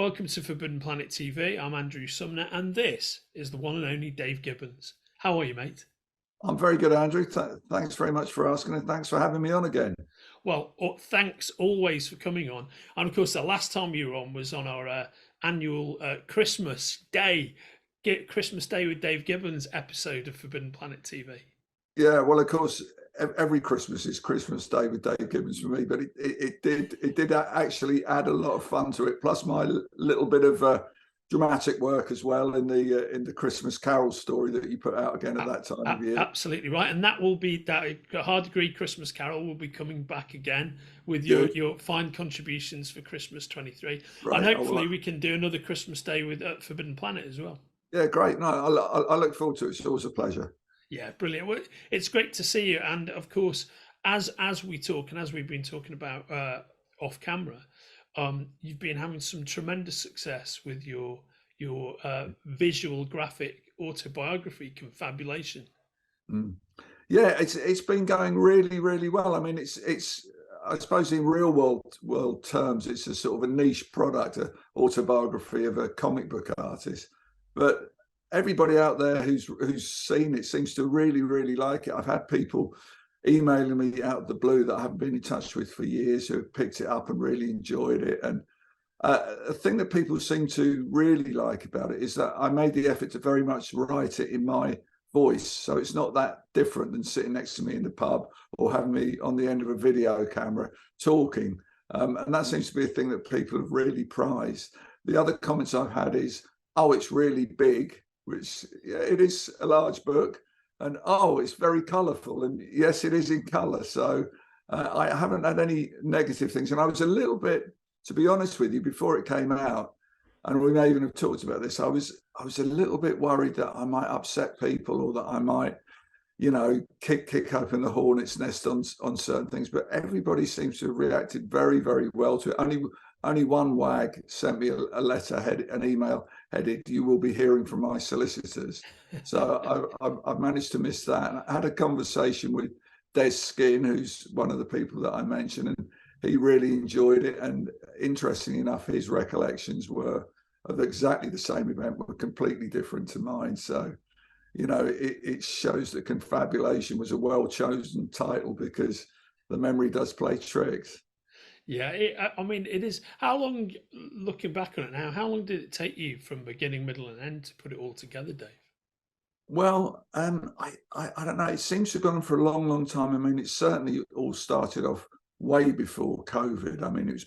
welcome to Forbidden Planet TV. I'm Andrew Sumner, and this is the one and only Dave Gibbons. How are you, mate? I'm very good, Andrew. Thanks very much for asking, and thanks for having me on again. Well, thanks always for coming on. And of course, the last time you were on was on our annual Christmas Day with Dave Gibbons episode of Forbidden Planet TV. Yeah, well, of course, every Christmas is Christmas Day with Dave Gibbons for me, but it did actually add a lot of fun to it. Plus, my little bit of dramatic work as well in the Christmas Carol story that you put out again at that time of year. Absolutely right, and that will be that Hard Degree Christmas Carol will be coming back again with your fine contributions for Christmas 23, right. And hopefully we can do another Christmas Day with Forbidden Planet as well. Yeah, great. No, I look forward to it. It's always a pleasure. Yeah, brilliant. Well, it's great to see you, and of course, as we talk and as we've been talking about off camera, you've been having some tremendous success with your visual graphic autobiography, Confabulation. Yeah, it's been going really, really well. I mean, it's I suppose in real world terms, it's a sort of a niche product, an autobiography of a comic book artist, but everybody out there who's seen it seems to really, really like it. I've had people emailing me out of the blue that I haven't been in touch with for years who have picked it up and really enjoyed it. And a thing that people seem to really like about it is that I made the effort to very much write it in my voice. So it's not that different than sitting next to me in the pub or having me on the end of a video camera talking. And that seems to be a thing that people have really prized. The other comments I've had is, oh, it's really big, which it is a large book, and oh, it's very colourful, and yes, it is in colour. So I haven't had any negative things, and I was a little bit, to be honest with you, before it came out, and we may even have talked about this, I was a little bit worried that I might upset people or that I might, you know, kick open the hornet's nest on certain things, but everybody seems to have reacted very, very well to it. Only one wag sent me a letter, an email headed, "You will be hearing from my solicitors." So I've managed to miss that. And I had a conversation with Des Skin, who's one of the people that I mentioned, and he really enjoyed it. And interestingly enough, his recollections were of exactly the same event, were completely different to mine. So, you know, it shows that Confabulation was a well-chosen title because the memory does play tricks. Yeah, I mean, it is. How long, looking back on it now, how long did it take you from beginning, middle, and end to put it all together, Dave? Well, I don't know. It seems to have gone on for a long, long time. I mean, it certainly all started off way before COVID. I mean,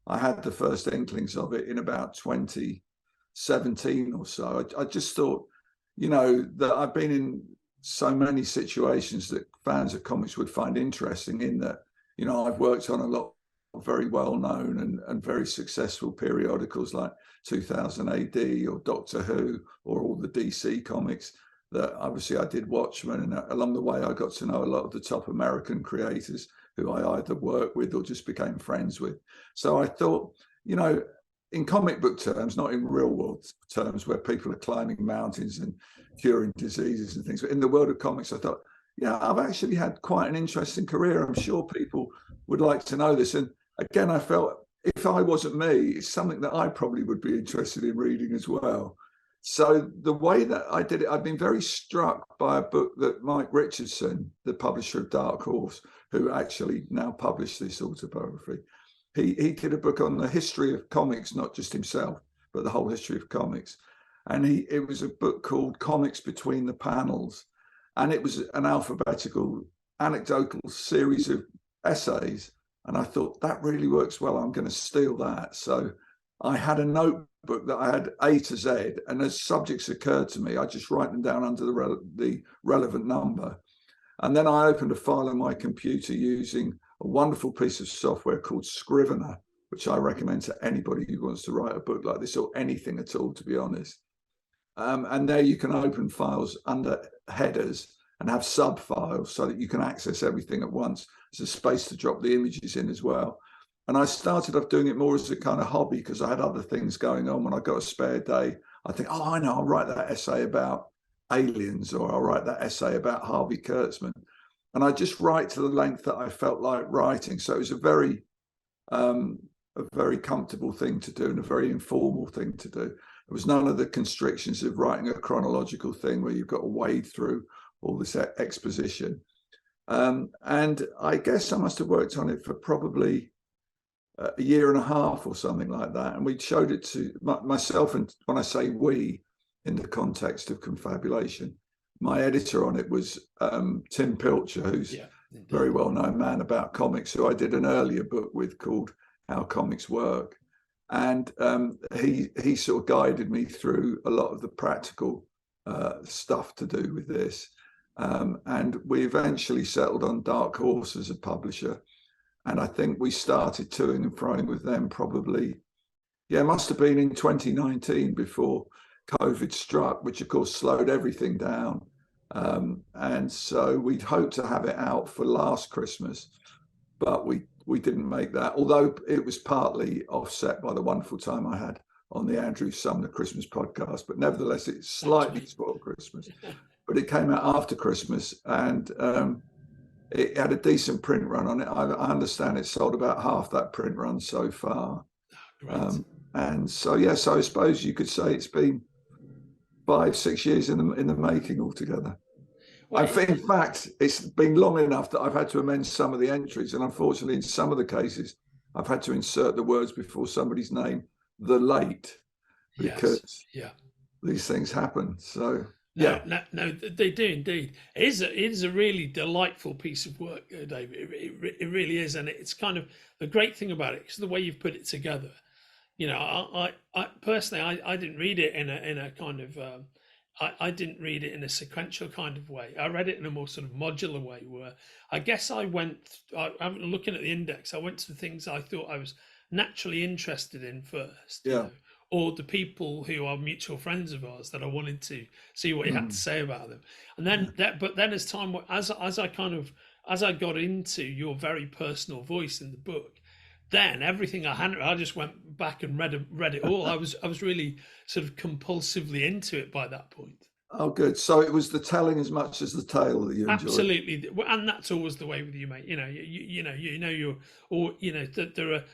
I had the first inklings of it in about 2017 or so. I just thought, you know, that I've been in so many situations that fans of comics would find interesting, in that, you know, I've worked on a lot of very well-known and very successful periodicals like 2000 AD or Doctor Who or all the DC comics. That obviously I did Watchmen, and along the way I got to know a lot of the top American creators who I either worked with or just became friends with. So I thought, you know, in comic book terms, not in real world terms where people are climbing mountains and curing diseases and things, but in the world of comics, I thought, yeah, I've actually had quite an interesting career. I'm sure people would like to know this. And again, I felt if I wasn't me, it's something that I probably would be interested in reading as well. So the way that I did it, I've been very struck by a book that Mike Richardson, the publisher of Dark Horse, who actually now published this autobiography, he did a book on the history of comics, not just himself, but the whole history of comics. And it was a book called Comics Between the Panels. And it was an alphabetical, anecdotal series of essays. And I thought, that really works well. I'm going to steal that. So I had a notebook that I had A to Z. And as subjects occurred to me, I just write them down under the relevant number. And then I opened a file on my computer using a wonderful piece of software called Scrivener, which I recommend to anybody who wants to write a book like this, or anything at all, to be honest. And there you can open files under headers and have sub files so that you can access everything at once. There's a space to drop the images in as well. And I started off doing it more as a kind of hobby because I had other things going on. When I got a spare day, I think, oh, I know, I'll write that essay about aliens, or I'll write that essay about Harvey Kurtzman. And I just write to the length that I felt like writing. So it was a very very comfortable thing to do and a very informal thing to do. There was none of the constrictions of writing a chronological thing where you've got to wade through all this exposition. And I guess I must have worked on it for probably a year and a half or something like that. And we showed it to myself, and when I say we, in the context of Confabulation, my editor on it was Tim Pilcher, who's a very well-known man about comics, who I did an earlier book with called How Comics Work. And he sort of guided me through a lot of the practical stuff to do with this. And we eventually settled on Dark Horse as a publisher. And I think we started toing and froing with them probably, it must have been in 2019 before COVID struck, which of course slowed everything down. And so we'd hoped to have it out for last Christmas, but we didn't make that, although it was partly offset by the wonderful time I had on the Andrew Sumner Christmas podcast. But nevertheless, it slightly spoiled Christmas. But it came out after Christmas, and it had a decent print run on it. I understand it sold about half that print run so far. And so, yes, I suppose you could say it's been 5-6 years in the making altogether. In fact, it's been long enough that I've had to amend some of the entries, and unfortunately, in some of the cases, I've had to insert the words before somebody's name, the late, because these things happen. So. No, they do indeed. It is a really delightful piece of work, Dave. It really is, and it's kind of the great thing about it is the way you've put it together. You know, I personally, I didn't read it in a kind of, I didn't read it in a sequential kind of way. I read it in a more sort of modular way, where I guess I'm looking at the index. I went to the things I thought I was naturally interested in first. Yeah. You know, or the people who are mutual friends of ours that I wanted to see what he had to say about them. And then but then as I got into your very personal voice in the book, then everything I just went back and read it all. I was really sort of compulsively into it by that point. Oh, good. So it was the telling as much as the tale that you enjoyed. Absolutely, and that's always the way with you, mate. There are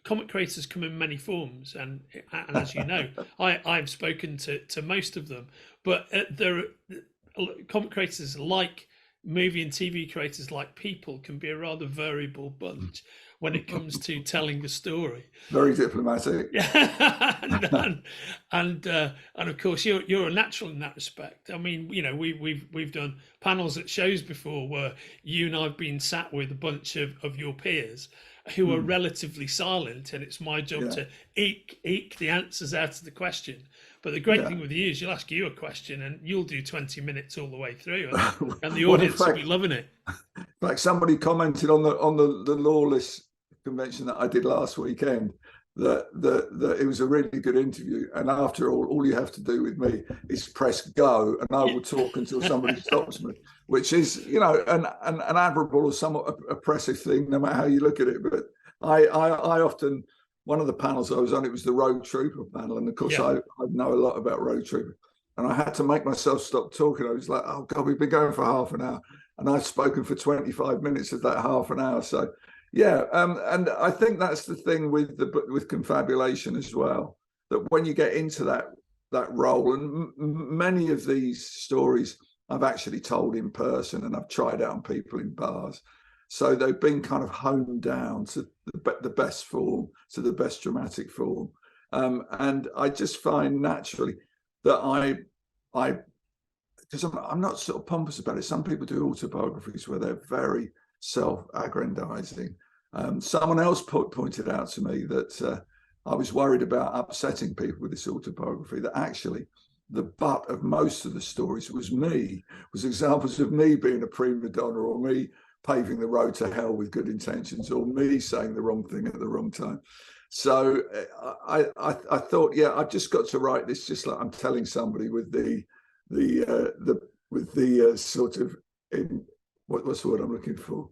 comic creators come in many forms, and as you know, I've spoken to most of them, but there are comic creators, like movie and TV creators, like people, can be a rather variable bunch when it comes to telling a story. Very diplomatic. and of course you're a natural in that respect. I mean, you know, we've done panels at shows before where you and I've been sat with a bunch of your peers who are relatively silent, and it's my job to eke the answers out of the question. But the great thing with you is you'll ask you a question and you'll do 20 minutes all the way through, and the audience will be loving it. In fact, somebody commented on the Lawless convention that I did last weekend that it was a really good interview, and after all you have to do with me is press go, and I will talk until somebody stops me, which is, you know, an admirable or somewhat oppressive thing, no matter how you look at it. But I often, one of the panels I was on, it was the Road Trooper panel, and of course I know a lot about Road Trooper, and I had to make myself stop talking. I was like, oh God, we've been going for half an hour, and I've spoken for 25 minutes of that half an hour. So yeah, and I think that's the thing with Confabulation as well, that when you get into that role, and many of these stories I've actually told in person, and I've tried out on people in bars, so they've been kind of honed down to the best form, to the best dramatic form, and I just find naturally that I because I'm not sort of pompous about it. Some people do autobiographies where they're very self-aggrandizing. Someone else pointed out to me that I was worried about upsetting people with this autobiography, that actually the butt of most of the stories was examples of me being a prima donna, or me paving the road to hell with good intentions, or me saying the wrong thing at the wrong time. So I thought, I've just got to write this just like I'm telling somebody with the sort of, what's the word I'm looking for?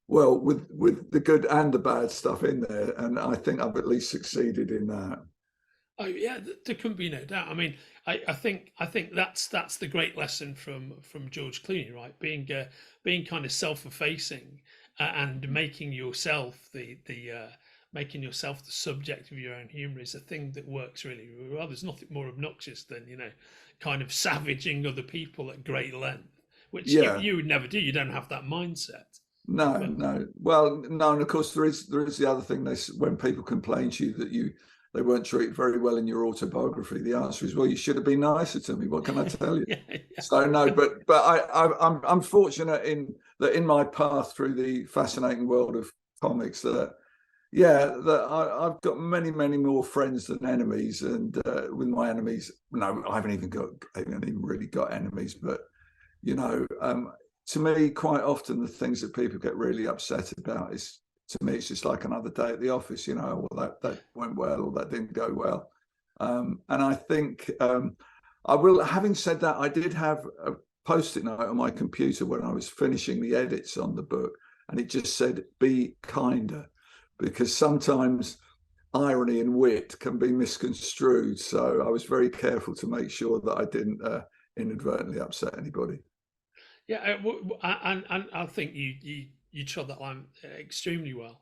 Well, with the good and the bad stuff in there, and I think I've at least succeeded in that. Oh yeah, there can be no doubt. I mean, I think that's the great lesson from George Clooney, right? Being kind of self-effacing and making yourself the making yourself the subject of your own humor is a thing that works really well. There's nothing more obnoxious than, you know, kind of savaging other people at great length, which Yeah. you would never do. You don't have that mindset. No, But no. Well, no, and of course there is the other thing. When people complain to you that they weren't treated very well in your autobiography, the answer is, well, you should have been nicer to me. What can I tell you? yeah, yeah. So no, but I'm fortunate in my path through the fascinating world of comics that I've got many more friends than enemies, and with my enemies, no, I haven't even really got enemies, but you know. To me, quite often the things that people get really upset about is, to me, it's just like another day at the office. You know, well, that went well, or that didn't go well. And I think I will. Having said that, I did have a post-it note on my computer when I was finishing the edits on the book, and it just said, "Be kinder," because sometimes irony and wit can be misconstrued. So I was very careful to make sure that I didn't inadvertently upset anybody. Yeah, and I think you trod that line extremely well.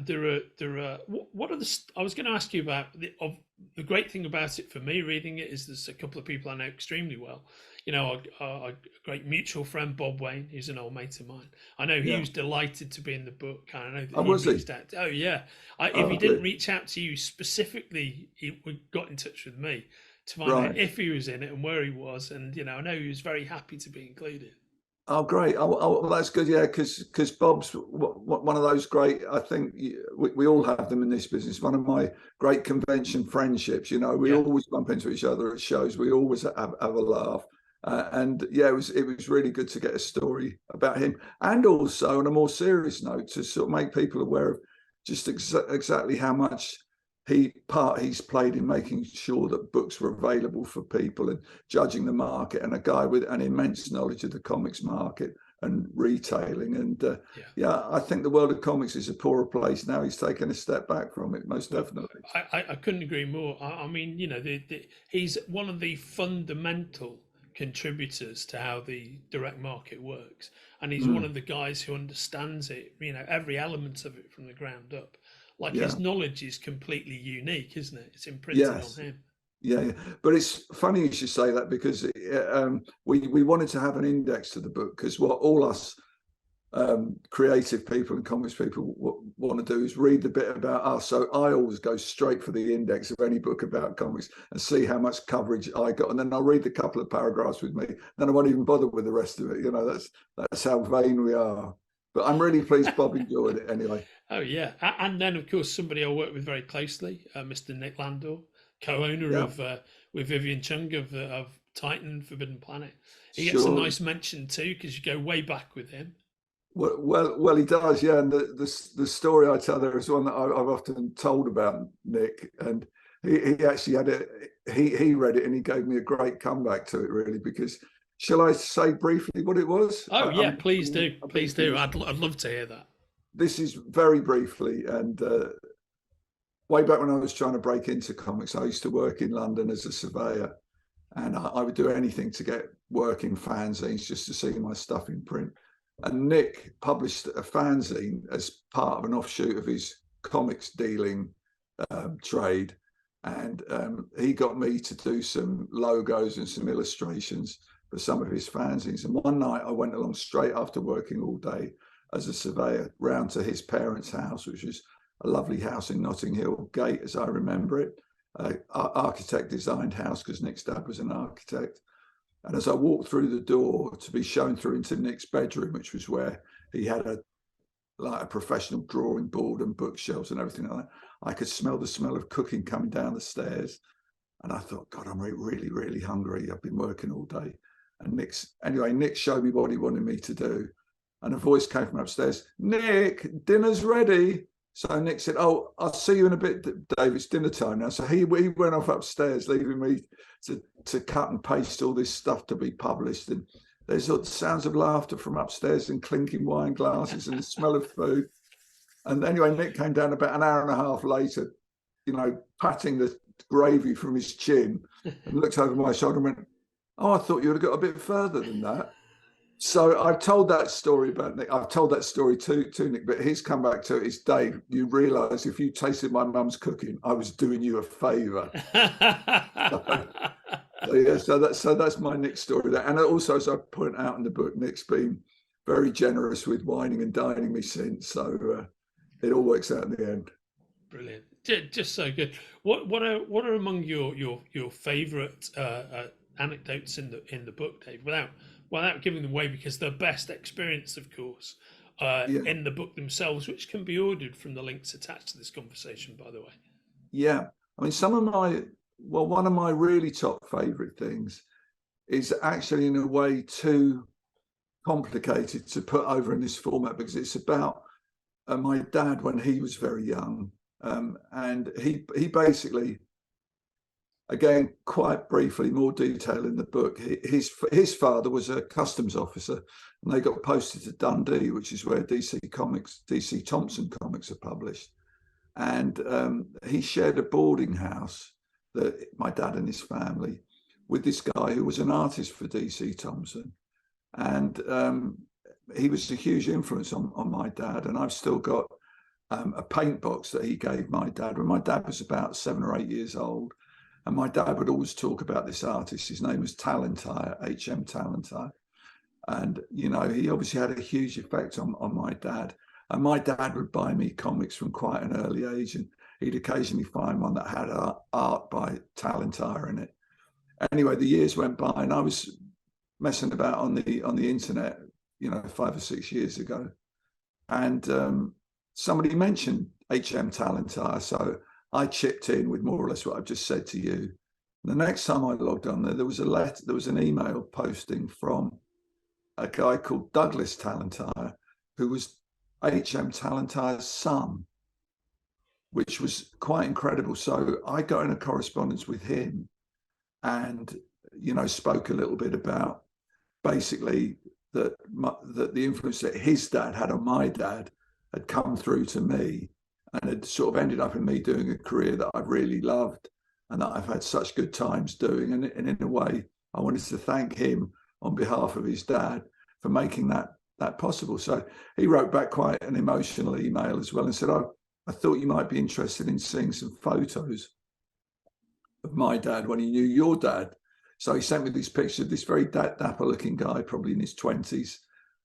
There are what are the I was going to ask you about the great thing about it for me reading it is there's a couple of people I know extremely well. You know, a great mutual friend, Bob Wayne, who's an old mate of mine. I know he was delighted to be in the book. And I know that he reached out. Oh yeah, if he didn't reach out to you specifically, he got in touch with me to find out if he was in it and where he was. And you know, I know he was very happy to be included. Oh, great. Oh, that's good. Yeah, because Bob's one of those great, I think we all have them in this business. One of my great convention friendships, you know, we always bump into each other at shows. We always have a laugh. And yeah, it was really good to get a story about him. And also on a more serious note, to sort of make people aware of just exactly how much he's played in making sure that books were available for people and judging the market, and a guy with an immense knowledge of the comics market and retailing. And I think the world of comics is a poorer place now. He's taken a step back from it, most definitely. I couldn't agree more. I mean, you know, he's one of the fundamental contributors to how the direct market works, and he's one of the guys who understands it, you know, every element of it from the ground up. Like his knowledge is completely unique, isn't it? It's imprinted on him. Yeah, but it's funny you should say that, because we wanted to have an index to the book, because what all us creative people and comics people want to do is read the bit about us. So I always go straight for the index of any book about comics and see how much coverage I got, and then I'll read the couple of paragraphs with me. Then I won't even bother with the rest of it. You know, that's how vain we are. But I'm really pleased Bob enjoyed it anyway. Oh yeah, and then of course somebody I work with very closely, Mr. Nick Landor, co-owner of with Vivian Chung of Titan Forbidden Planet. He gets a nice mention too, because you go way back with him. Well, he does, yeah. And the story I tell there is one that I've often told about Nick, and he actually had it. He read it and he gave me a great comeback to it, really, because. Shall I say briefly what it was? Oh yeah, please do. Please do. I'd love to hear that. This is very briefly, and way back when I was trying to break into comics, I used to work in London as a surveyor, and I would do anything to get work in fanzines just to see my stuff in print. And Nick published a fanzine as part of an offshoot of his comics dealing trade, and he got me to do some logos and some illustrations for some of his fanzines. And one night I went along straight after working all day as a surveyor round to his parents' house, which was a lovely house in Notting Hill Gate, as I remember it, architect designed house, because Nick's dad was an architect. And as I walked through the door to be shown through into Nick's bedroom, which was where he had a professional drawing board and bookshelves and everything like that, I could smell the smell of cooking coming down the stairs. And I thought, God, I'm really, really hungry. I've been working all day. And Nick showed me what he wanted me to do. And a voice came from upstairs, Nick, dinner's ready. So Nick said, oh, I'll see you in a bit, Dave, it's dinner time now. So he went off upstairs, leaving me to cut and paste all this stuff to be published. And there's sounds of laughter from upstairs and clinking wine glasses and the smell of food. And anyway, Nick came down about an hour and a half later, you know, patting the gravy from his chin, and looked over my shoulder and went, oh, I thought you would have got a bit further than that. So I've told that story about Nick. I've told that story to Nick, but he's come back to it. It's Dave. You realise if you tasted my mum's cooking, I was doing you a favour. So yeah, so that's my Nick story there. And also, as I point out in the book, Nick's been very generous with wining and dining me since. So it all works out in the end. Brilliant, just so good. What are among your favourite anecdotes in the book, Dave? Without giving them away, because they're best experience, of course, Yeah. in the book themselves, which can be ordered from the links attached to this conversation, by the way. Yeah. I mean, one of my really top favourite things is actually in a way too complicated to put over in this format, because it's about my dad when he was very young. And he basically, again, quite briefly, more detail in the book, his father was a customs officer, and they got posted to Dundee, which is where DC Thompson comics are published. And he shared a boarding house, that my dad and his family, with this guy who was an artist for DC Thompson. And he was a huge influence on my dad. And I've still got a paint box that he gave my dad when my dad was about 7 or 8 years old. And my dad would always talk about this artist. His name was Talentire, H.M. Talentire. And, you know, he obviously had a huge effect on my dad. And my dad would buy me comics from quite an early age, and he'd occasionally find one that had art by Talentire in it. Anyway, the years went by, and I was messing about on the internet, you know, 5 or 6 years ago, and somebody mentioned H.M. Talentire, so I chipped in with more or less what I've just said to you. The next time I logged on there was an email posting from a guy called Douglas Talentire, who was H.M. Talentire's son, which was quite incredible. So I got in a correspondence with him, and, you know, spoke a little bit about basically that the influence that his dad had on my dad had come through to me, and had sort of ended up in me doing a career that I really loved and that I've had such good times doing. And in a way, I wanted to thank him on behalf of his dad for making that possible. So he wrote back quite an emotional email as well, and said, "Oh, I thought you might be interested in seeing some photos of my dad when he knew your dad." So he sent me these pictures of this very dapper looking guy, probably in his 20s,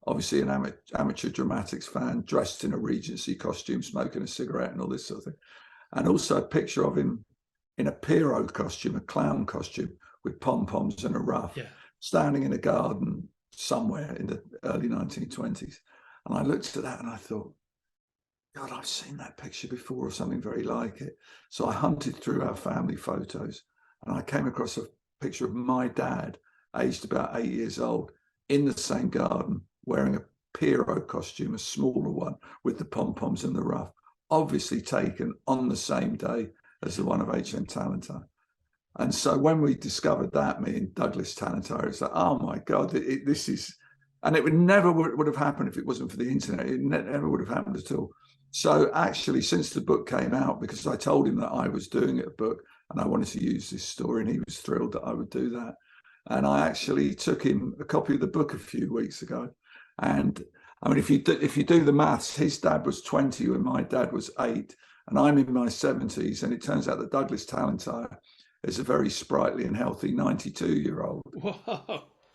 obviously an amateur dramatics fan, dressed in a Regency costume, smoking a cigarette and all this sort of thing. And also a picture of him in a Pierrot costume, a clown costume with pom-poms and a ruff, standing in a garden somewhere in the early 1920s. And I looked at that and I thought, God, I've seen that picture before, or something very like it. So I hunted through our family photos, and I came across a picture of my dad, aged about 8 years old, in the same garden, wearing a Pierrot costume, a smaller one, with the pom-poms and the ruff, obviously taken on the same day as the one of H.M. Talentire. And so when we discovered that, me and Douglas Talentire, it's like, oh my God, this is, and it would never would have happened if it wasn't for the internet. It never would have happened at all. So actually, since the book came out, because I told him that I was doing a book and I wanted to use this story, and he was thrilled that I would do that. And I actually took him a copy of the book a few weeks ago. And I mean, if you do the maths, his dad was 20 when my dad was 8, and I'm in my 70s. And it turns out that Douglas Talentire is a very sprightly and healthy 92-year-old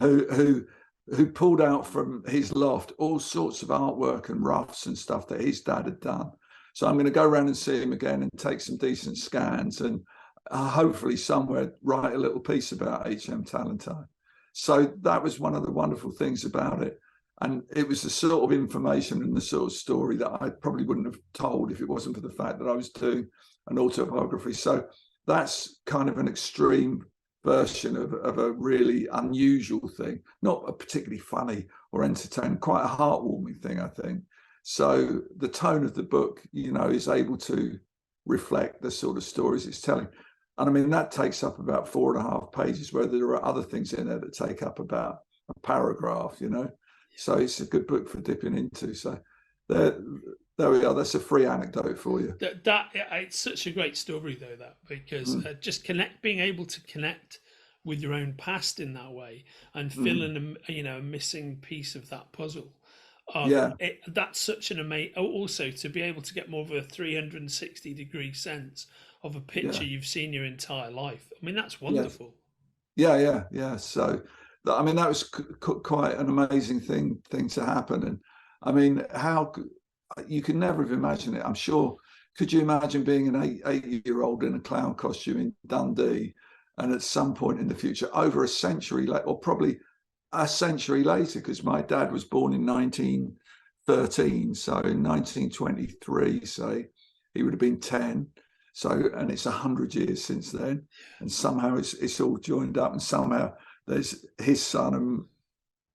who pulled out from his loft all sorts of artwork and roughs and stuff that his dad had done. So I'm going to go around and see him again and take some decent scans, and hopefully somewhere write a little piece about H.M. Talentire. So that was one of the wonderful things about it. And it was the sort of information and the sort of story that I probably wouldn't have told if it wasn't for the fact that I was doing an autobiography. So that's kind of an extreme version of a really unusual thing, not a particularly funny or entertaining, quite a heartwarming thing, I think. So the tone of the book, you know, is able to reflect the sort of stories it's telling. And I mean, that takes up about 4.5 pages, where there are other things in there that take up about a paragraph, you know. So it's a good book for dipping into. So there we are. That's a free anecdote for you. That it's such a great story, though, that because just being able to connect with your own past in that way and Mm. filling a missing piece of that puzzle. Yeah, That's such an amazing. Also, to be able to get more of a 360-degree sense of a yeah, picture you've seen your entire life. I mean, that's yeah, wonderful. yeah. So, I mean, that was quite an amazing thing to happen. And I mean, you could never have imagined it. I'm sure. Could you imagine being an eight-year-old in a clown costume in Dundee, and at some point in the future, over a century later, or probably a century later, because my dad was born in 1913, so in 1923, say, he would have been 10. So, and it's 100 years since then, and somehow it's all joined up, and somehow there's his son and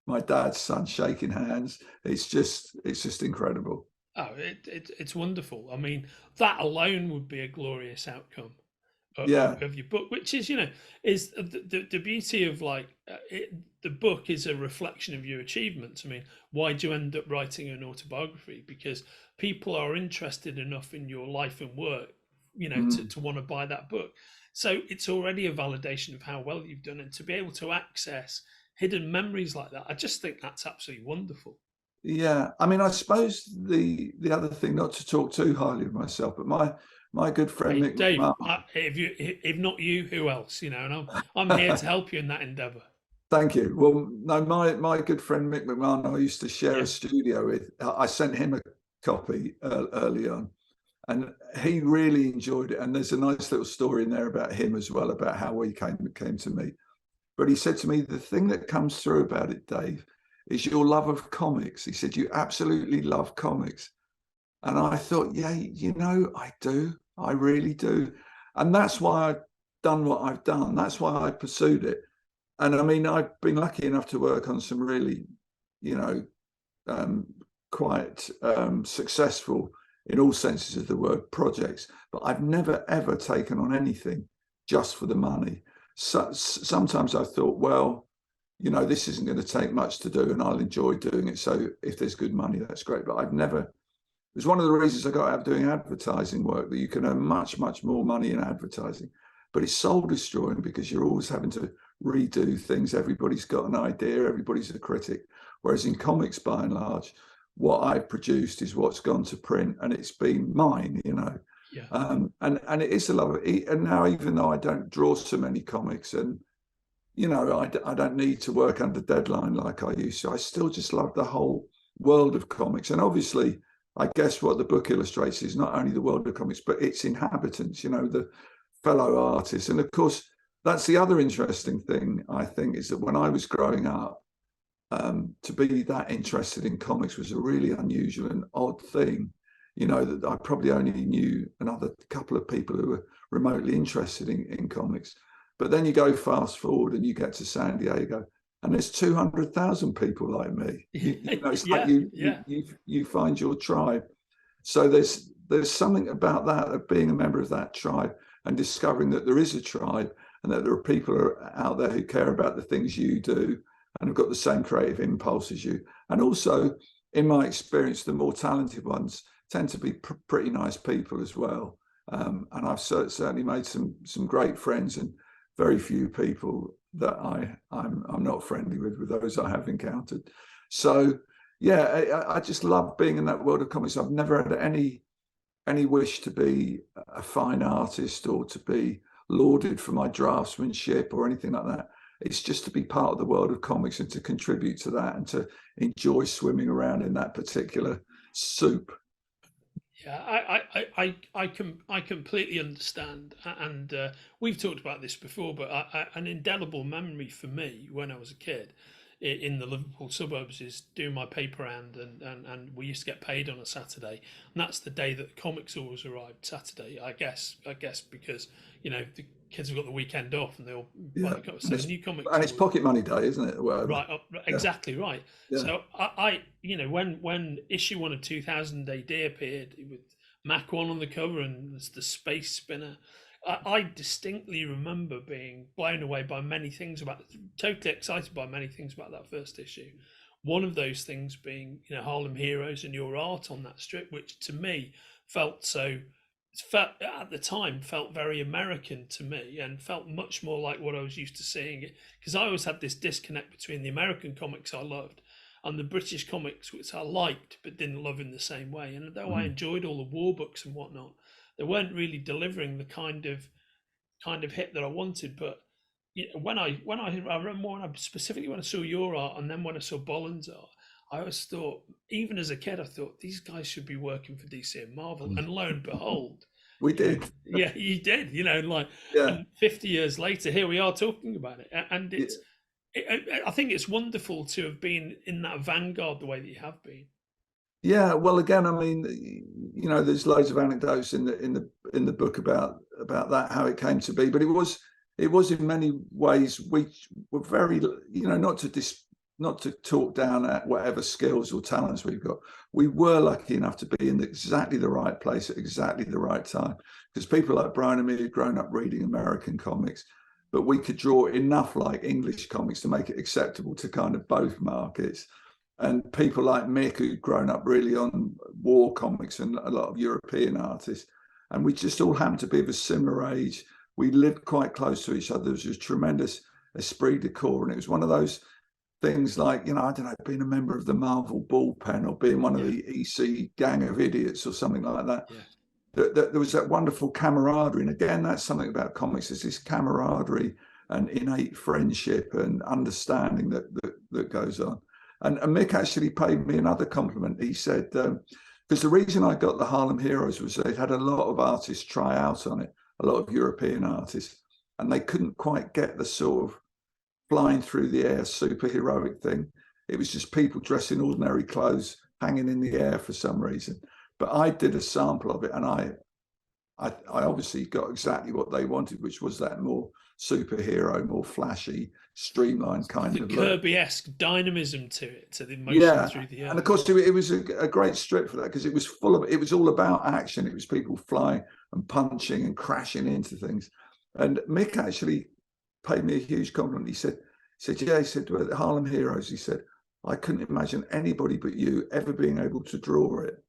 my dad's son shaking hands. It's just incredible. Oh, it's wonderful. I mean, that alone would be a glorious outcome Yeah. of your book, which is, is the beauty of the book is a reflection of your achievements. I mean, why do you end up writing an autobiography? Because people are interested enough in your life and work, Mm. to want to buy that book. So it's already a validation of how well you've done, and to be able to access hidden memories like that, I just think that's absolutely wonderful. Yeah, I mean, I suppose the other thing, not to talk too highly of myself, but my good friend Hey, Mick Dave, McMahon. if not you, who else? And I'm here to help you in that endeavour. Thank you. Well, no, my good friend Mick McMahon, I used to share Yeah, a studio with. I sent him a copy early on, and he really enjoyed it. And there's a nice little story in there about him as well, about how he came to me. But he said to me, the thing that comes through about it, Dave, is your love of comics. He said, you absolutely love comics. And I thought, yeah, I do. I really do. And that's why I've done what I've done. That's why I pursued it. And I mean, I've been lucky enough to work on some really, you know, um, quite successful in all senses of the word projects. But I've never, ever taken on anything just for the money. So, sometimes I thought, well, this isn't going to take much to do and I'll enjoy doing it. So if there's good money, that's great. But I've never, it was one of the reasons I got out of doing advertising work, that you can earn much, much more money in advertising. But it's soul destroying because you're always having to redo things. Everybody's got an idea, everybody's a critic. Whereas in comics, by and large, what I've produced is what's gone to print and it's been mine. yeah. And it is a love of it. And now, even though I don't draw so many comics and I don't need to work under deadline like I used to, I still just love the whole world of comics. And obviously, I guess what the book illustrates is not only the world of comics, but its inhabitants, the fellow artists. And of course, that's the other interesting thing, I think, is that when I was growing up, to be that interested in comics was a really unusual and odd thing. That I probably only knew another couple of people who were remotely interested in comics. But then you go fast forward and you get to San Diego, and there's 200,000 people like me. It's like Yeah, yeah. you find your tribe. So there's something about that, of being a member of that tribe and discovering that there is a tribe and that there are people out there who care about the things you do and have got the same creative impulse as you. And also, in my experience, the more talented ones tend to be pretty nice people as well. And I've certainly made some great friends, and very few people that I'm not friendly with those I have encountered. So yeah, I just love being in that world of comics. I've never had any wish to be a fine artist or to be lauded for my draftsmanship or anything like that. It's just to be part of the world of comics and to contribute to that and to enjoy swimming around in that particular soup. Yeah, I completely understand, and we've talked about this before. But an indelible memory for me when I was a kid in the Liverpool suburbs is doing my paper round, and we used to get paid on a Saturday, and that's the day that the comics always arrived. Saturday, I guess because the kids have got the weekend off and they all buy Yeah, the comics. So the new comics and it's always. pocket money day, isn't it? Whatever. Right, Yeah, exactly right. yeah. So when issue 1 of 2000 AD appeared with Mach 1 on the cover and the space spinner, I distinctly remember being blown away by many things totally excited by many things about that first issue. One of those things being, Harlem Heroes and your art on that strip, which to me felt so felt at the time felt very American to me, and felt much more like what I was used to seeing. Because I always had this disconnect between the American comics I loved and the British comics, which I liked but didn't love in the same way. And though I enjoyed all the war books and whatnot, they weren't really delivering the kind of hit that I wanted. But I remember specifically when I saw your art, and then when I saw Boland's art, I always thought, even as a kid, I thought these guys should be working for DC and Marvel. And lo and behold, We did. yeah, you did. Like, Yeah. and 50 years later, here we are talking about it. And I think it's wonderful to have been in that vanguard the way that you have been. Yeah, well, again, I mean, there's loads of anecdotes in the book about that, how it came to be. But it was in many ways, we were very, not to talk down at whatever skills or talents we've got. We were lucky enough to be in exactly the right place at exactly the right time, because people like Brian and me had grown up reading American comics, but we could draw enough like English comics to make it acceptable to kind of both markets. And people like Mick, who'd grown up really on war comics and a lot of European artists. And we just all happened to be of a similar age. We lived quite close to each other. There was a tremendous esprit de corps. And it was one of those things like, I don't know, being a member of the Marvel Bullpen or being one of the EC Gang of Idiots or something like that. Yeah. There was that wonderful camaraderie. And again, that's something about comics, is this camaraderie and innate friendship and understanding that goes on. And Mick actually paid me another compliment. He said, because the reason I got the Harlem Heroes was they had a lot of artists try out on it, a lot of European artists, and they couldn't quite get the sort of flying through the air superheroic thing. It was just people dressed in ordinary clothes hanging in the air for some reason. But I did a sample of it, and I obviously got exactly what they wanted, which was that more superhero, more flashy, streamlined kind of Kirby-esque dynamism to it, to the motion through the air. And of course it was a great strip for that, because it was all about action. It was people flying and punching and crashing into things. And Mick actually paid me a huge compliment. He said, well, the Harlem Heroes, he said, I couldn't imagine anybody but you ever being able to draw it.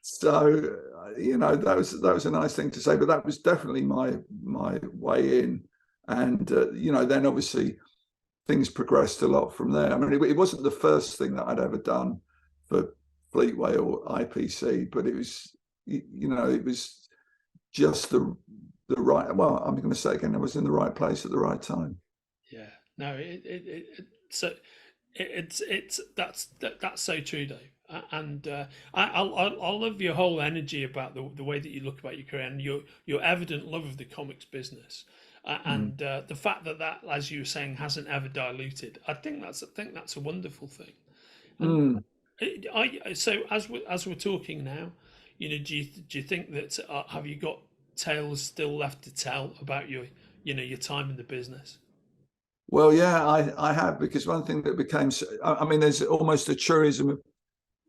So, that was a nice thing to say, but that was definitely my way in. And, then obviously things progressed a lot from there. I mean, it wasn't the first thing that I'd ever done for Fleetway or IPC, but it was, it was just the right, well, I'm going to say again, I was in the right place at the right time. Yeah, no, that's so true, Dave. And I love your whole energy about the way that you look about your career and your evident love of the comics business, and the fact that, as you were saying, hasn't ever diluted. I think that's a wonderful thing. And so as we're talking now, do you think that have you got tales still left to tell about your time in the business? Well, yeah, I have, because one thing that became, I mean, there's almost a truism of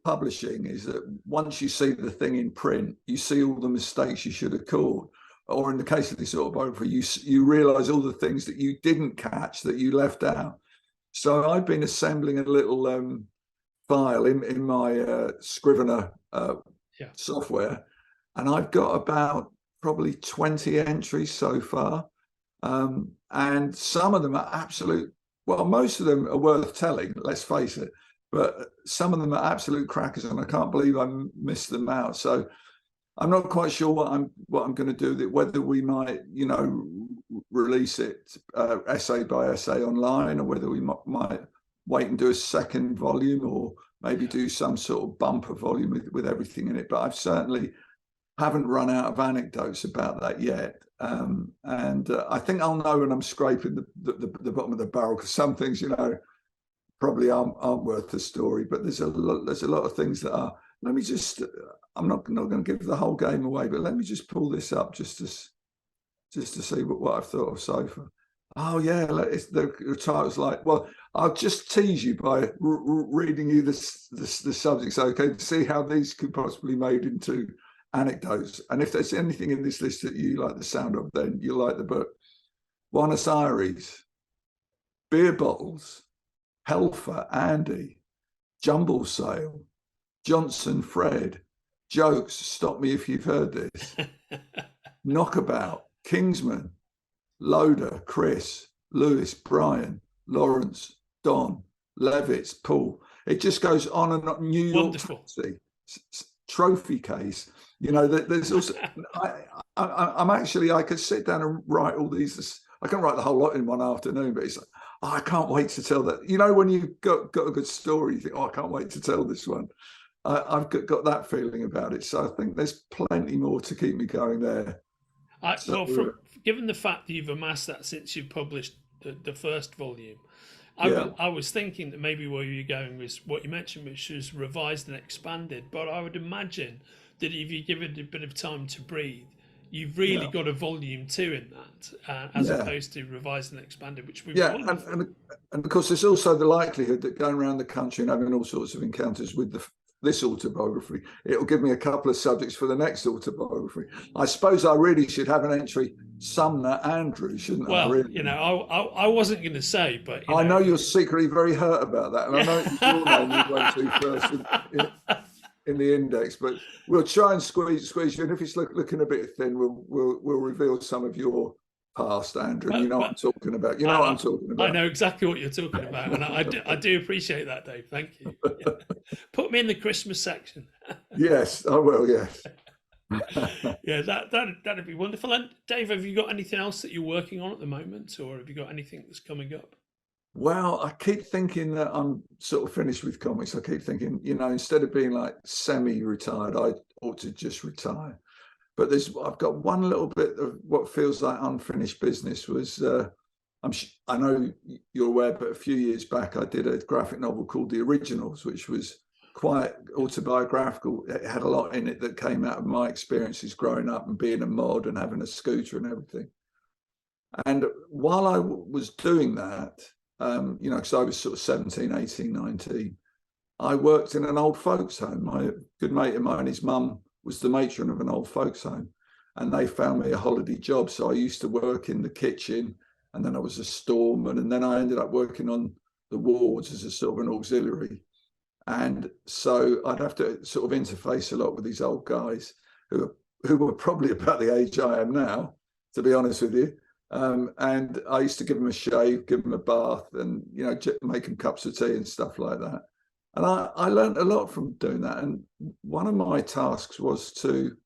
publishing is that once you see the thing in print, you see all the mistakes you should have caught, or in the case of this autobiography, you realize all the things that you didn't catch, that you left out. So I've been assembling a little file in my Scrivener software, and I've got about probably 20 entries so far, and some of them are most of them are worth telling, let's face it, but some of them are absolute crackers, and I can't believe I missed them out. So I'm not quite sure what I'm going to do with it, whether we might, release it essay by essay online, or whether we might wait and do a second volume, or maybe do some sort of bumper volume with everything in it. But I've certainly haven't run out of anecdotes about that yet. And I think I'll know when I'm scraping the bottom of the barrel, because some things, probably aren't worth the story, but there's a lot of things that are. Let me just, I'm not going to give the whole game away, but let me just pull this up just to see what I've thought of so far. Oh yeah, the title's like, well, I'll just tease you by reading you the subjects, okay, to see how these could possibly be made into anecdotes. And if there's anything in this list that you like the sound of, then you'll like the book. Buenos Aires, beer bottles, Helfer Andy, jumble sale, Johnson Fred, Jokes, stop me if you've heard this. Knockabout, Kingsman, Loader, Chris, Lewis, Brian, Lawrence, Don, Levitz, Paul. It just goes on and on. New York Wonderful. Taxi, Trophy Case. You know, there's also, I'm actually, I could sit down and write all these. I can write the whole lot in one afternoon, but it's like, oh, I can't wait to tell that. You know, when you've got a good story, you think, oh, I can't wait to tell this one. I've got that feeling about it. So I think there's plenty more to keep me going there. Well, given the fact that you've amassed that since you've published the first volume, I was thinking that maybe where you're going was what you mentioned, which was revised and expanded. But I would imagine that if you give it a bit of time to breathe, you've really got a volume 2 in that, as opposed to revised and expanded, which would be wonderful. And of course, there's also the likelihood that going around the country and having all sorts of encounters with this autobiography, it'll give me a couple of subjects for the next autobiography. I suppose I really should have an entry, Sumner, Andrew, shouldn't I? Well, really? you know, I wasn't going to say, but I know you're secretly very hurt about that, and I know it's your name you went to first in the index, but we'll try and squeeze you. And if it's looking a bit thin, we'll reveal some of your past, Andrew. You know what I'm talking about. You know what I'm talking about. I know exactly what you're talking about, and I do appreciate that, Dave. Thank you. Yeah. Put me in the Christmas section. Yes, I will. Yes. Yeah, that'd be wonderful. And Dave, have you got anything else that you're working on at the moment, or have you got anything that's coming up? Well, I keep thinking that I'm sort of finished with comics. I keep thinking, you know, instead of being like semi-retired, I ought to just retire. But I've got one little bit of what feels like unfinished business. I know you're aware, but a few years back I did a graphic novel called The Originals, which was quite autobiographical. It had a lot in it that came out of my experiences growing up and being a mod and having a scooter and everything. And while I was doing that, you know, because I was sort of 17, 18, 19, I worked in an old folks home. My good mate of mine, his mum was the matron of an old folks home, and they found me a holiday job. So I used to work in the kitchen, and then I was a storeman, and then I ended up working on the wards as a sort of an auxiliary. And so I'd have to sort of interface a lot with these old guys who were probably about the age I am now, to be honest with you. And I used to give them a shave, give them a bath, and, you know, make them cups of tea and stuff like that. And I learned a lot from doing that. And one of my tasks was to,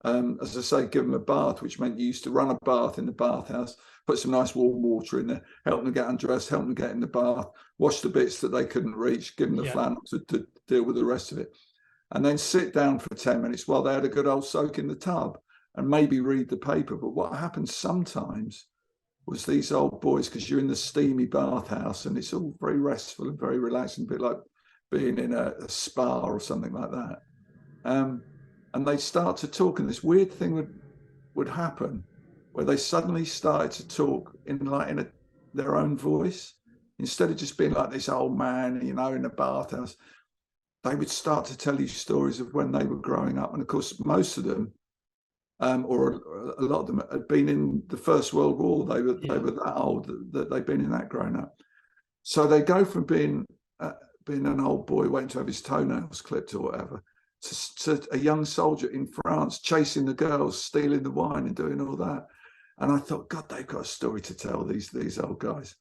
as I say, give them a bath, which meant you used to run a bath in the bathhouse, put some nice warm water in there, help them get undressed, help them get in the bath, wash the bits that they couldn't reach, give them the flannel to deal with the rest of it. And then sit down for 10 minutes while they had a good old soak in the tub and maybe read the paper. But what happened sometimes was these old boys, because you're in the steamy bathhouse and it's all very restful and very relaxing, a bit like being in a spa or something like that. And they start to talk, and this weird thing would happen where they suddenly started to talk in their own voice. Instead of just being like this old man, you know, in a bathhouse, they would start to tell you stories of when they were growing up. And of course, most of them, or a lot of them, had been in the First World War. They were that old that they'd been in that growing up. So they go from being an old boy waiting to have his toenails clipped or whatever, to a young soldier in France chasing the girls, stealing the wine and doing all that. And I thought, God, they've got a story to tell, these old guys.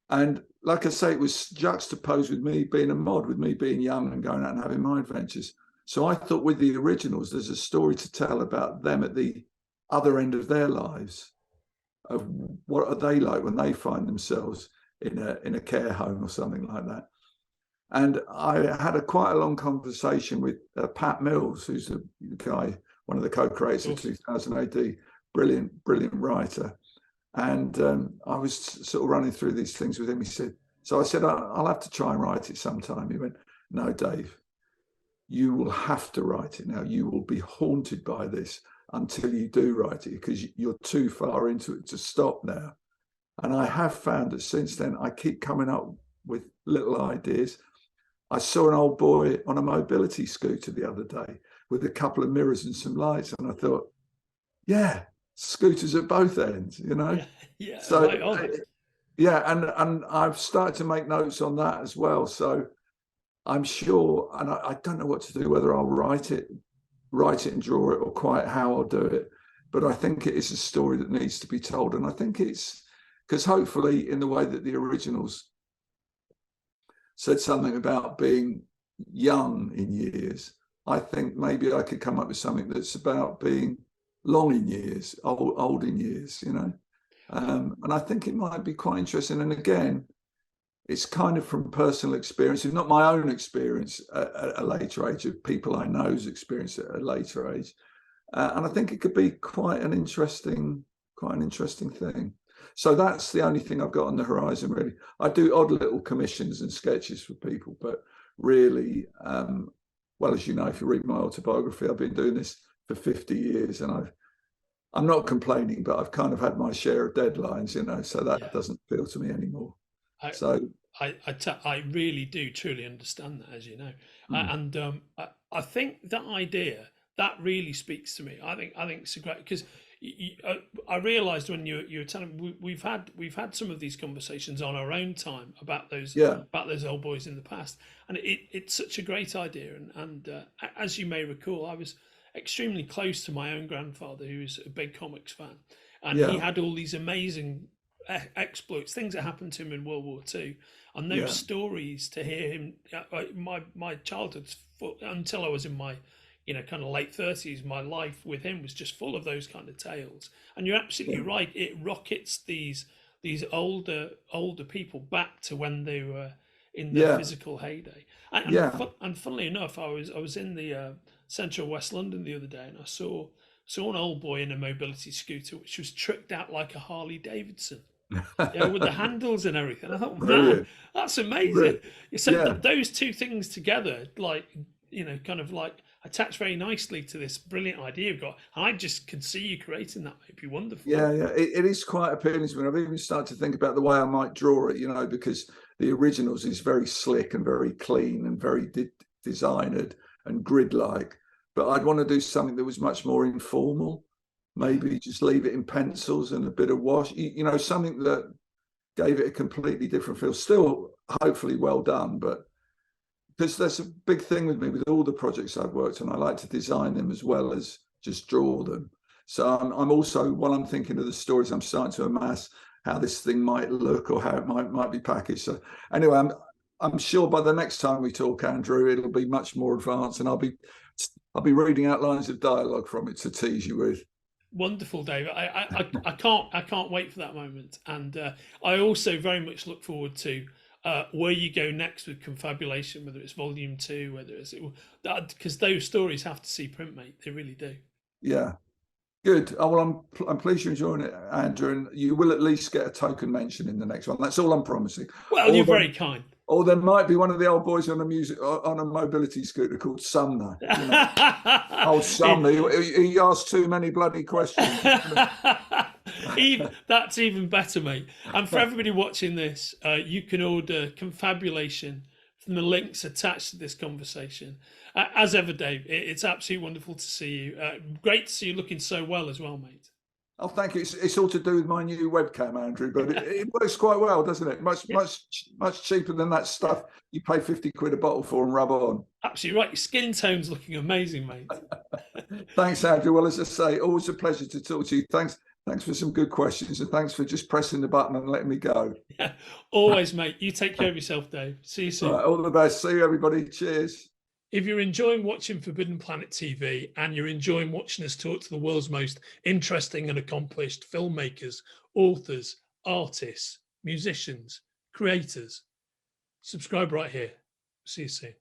And like I say, it was juxtaposed with me being a mod, with me being young and going out and having my adventures. So I thought with The Originals, there's a story to tell about them at the other end of their lives, of what are they like when they find themselves in a care home or something like that. And I had quite a long conversation with Pat Mills, who's the guy, one of the co-creators of 2000 AD, brilliant writer. And I was sort of running through these things with him. He said, so I said, I'll have to try and write it sometime. He went, no, Dave, you will have to write it now. You will be haunted by this until you do write it, because you're too far into it to stop now. And I have found that since then, I keep coming up with little ideas. I saw an old boy on a mobility scooter the other day with a couple of mirrors and some lights. And I thought, yeah, scooters at both ends, you know? Yeah. So, right on. yeah. And I've started to make notes on that as well. So I'm sure, and I don't know what to do, whether I'll write it write it and draw it or quite how I'll do it. But I think it is a story that needs to be told. And I think it's because hopefully in the way that the originals said something about being young in years, I think maybe I could come up with something that's about being long in years, old in years, you know. And I think it might be quite interesting. And again, it's kind of from personal experience, if not my own experience at a later age, of people I know's experience at a later age. And I think it could be quite an interesting thing. So that's the only thing I've got on the horizon, really. I do odd little commissions and sketches for people, but really, well, as you know, if you read my autobiography, I've been doing this for 50 years, and I'm not complaining, but I've kind of had my share of deadlines, you know, so that doesn't appeal to me anymore. I really do truly understand that, as you know, and I think that idea that really speaks to me. I think it's a great, because I realised when you were telling me, we've had some of these conversations on our own time about those old boys in the past, and it's such a great idea. And as you may recall, I was extremely close to my own grandfather, who was a big comics fan, and he had all these amazing exploits, things that happened to him in World War II, and those stories, to hear him, my childhood until I was in my kind of late 30s, my life with him was just full of those kind of tales. And you're absolutely right, it rockets these older people back to when they were in their physical heyday. And funnily enough, I was in the central West London the other day, and I saw an old boy in a mobility scooter which was tricked out like a Harley Davidson, with the handles and everything. I thought, man, that's amazing. So those two things together, like, kind of like attach very nicely to this brilliant idea you've got. I just could see you creating that. It'd be wonderful. It is quite appealing to me. I've even started to think about the way I might draw it, because the originals is very slick and very clean and very designed and grid-like. But I'd want to do something that was much more informal. Maybe just leave it in pencils and a bit of wash, something that gave it a completely different feel. Still, hopefully well done, but because that's a big thing with me with all the projects I've worked on. I like to design them as well as just draw them. So I'm also, while I'm thinking of the stories, I'm starting to amass how this thing might look or how it might be packaged. So anyway, I'm sure by the next time we talk, Andrew, it'll be much more advanced, and I'll be reading out lines of dialogue from it to tease you with. Wonderful, David. I can't wait for that moment, and I also very much look forward to where you go next with Confabulation, whether it's Volume 2, whether it's because those stories have to see print, mate. They really do. Yeah, good. Oh, well, I'm pleased you're enjoying it, Andrew, and you will at least get a token mention in the next one. That's all I'm promising. Well, you're very kind. Or there might be one of the old boys on a mobility scooter called Sumner. Old Sumner, he asked too many bloody questions. That's even better, mate. And for everybody watching this, you can order Confabulation from the links attached to this conversation. As ever, Dave, it's absolutely wonderful to see you. Great to see you looking so well as well, mate. Oh, thank you. It's all to do with my new webcam, Andrew, but it works quite well, doesn't it? Much cheaper than that stuff you pay 50 quid a bottle for and rub on. Absolutely right. Your skin tone's looking amazing, mate. Thanks, Andrew. Well, as I say, always a pleasure to talk to you. Thanks for some good questions, and thanks for just pressing the button and letting me go. Yeah, always, mate. You take care of yourself, Dave. See you soon. Right, all the best. See you, everybody. Cheers. If you're enjoying watching Forbidden Planet TV and you're enjoying watching us talk to the world's most interesting and accomplished filmmakers, authors, artists, musicians, creators, subscribe right here. See you soon.